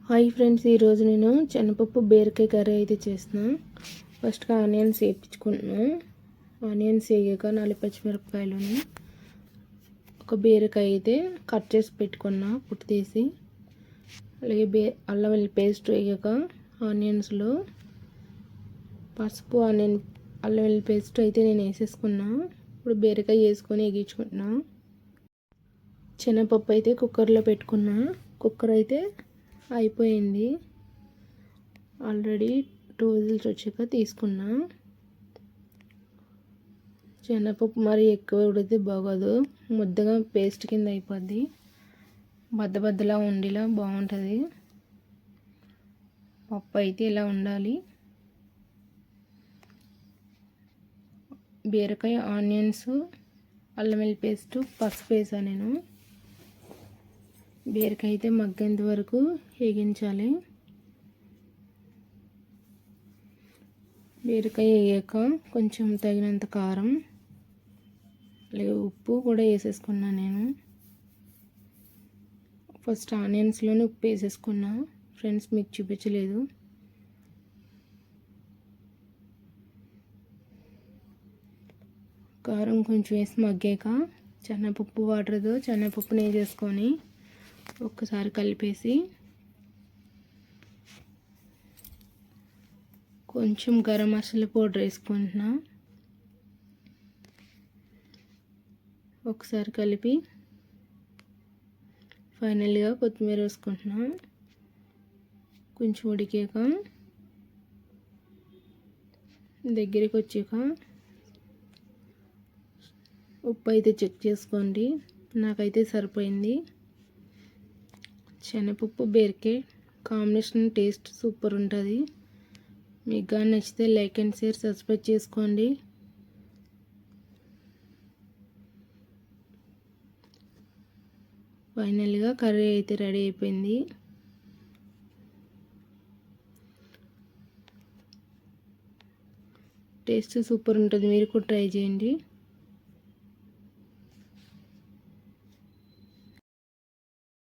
Hi friends, ఈరోజు నేను శనగపప్పు బీరకాయ కర్రీ అయితే చేస్తున్నాను. ఫస్ట్గా ఆనియన్స్ వేయించుకుంటున్నాను. ఆనియన్స్ వేయక 4 పచ్చిమిరపకాయలను ఒక బీరకాయ అయితే కట్ చేసి పెట్టుకున్నా పుట్టి తీసి. అలాగే అల్లం వెల్లుల్లి పేస్ట్ వేయక ఆనియన్స్లో పసుపు అల్లం వెల్లుల్లి పేస్ట్ అయితే నేను వేసేసుకున్నా. ఇప్పుడు బీరకాయ వేసుకొని వేగించుకుంటున్నా. శనగపప్పు అయితే కుక్కర్లో పెట్టుకున్నా. కుక్కర్ అయితే అయిపోయింది. ఆల్రెడీ 2 విజిల్స్ వచ్చాక తీసుకున్నా. శనగపప్పు మరి ఎక్కువ ఉడితే బాగోదు, ముద్దగా పేస్ట్ కింద అయిపోద్ది. బద్దలా ఉండిలా బాగుంటుంది. పప్పు అయితే ఇలా ఉండాలి. బీరకాయ, ఆనియన్స్, అల్లం వెల్లుల్లి పేస్ట్, పసుపు వేసాను నేను. బీరకాయ అయితే మగ్గేంత వరకు వేగించాలి. బీరకాయ వేయాక కొంచెం తగినంత కారం అలాగే ఉప్పు కూడా వేసేసుకున్నా నేను. ఫస్ట్ ఆనియన్స్లోనే ఉప్పు వేసేసుకున్నా ఫ్రెండ్స్, మీకు చూపించలేదు. కారం కొంచెం వేసి మగ్గాక శనగపప్పు వాటర్తో శనగపప్పుని వేసేసుకొని ఒక్కసారి కలిపేసి కొంచెం గరం మసాలా పౌడర్ వేసుకుంటున్నా. ఒకసారి కలిపి ఫైనల్గా కొత్తిమీర వేసుకుంటున్నా. కొంచెం ఉడికాక దగ్గరికి వచ్చాక ఉప్పు అయితే చెక్ చేసుకోండి. నాకైతే సరిపోయింది. శనగపప్పు బీరకాయ కాంబినేషన్ టేస్ట్ సూపర్ ఉంటుంది. మీకు కానీ నచ్చితే లైక్ అండ్ షేర్, సబ్స్క్రైబ్ చేసుకోండి. ఫైనల్గా కర్రీ అయితే రెడీ అయిపోయింది. టేస్ట్ సూపర్ ఉంటుంది, మీరు కూడా ట్రై చేయండి.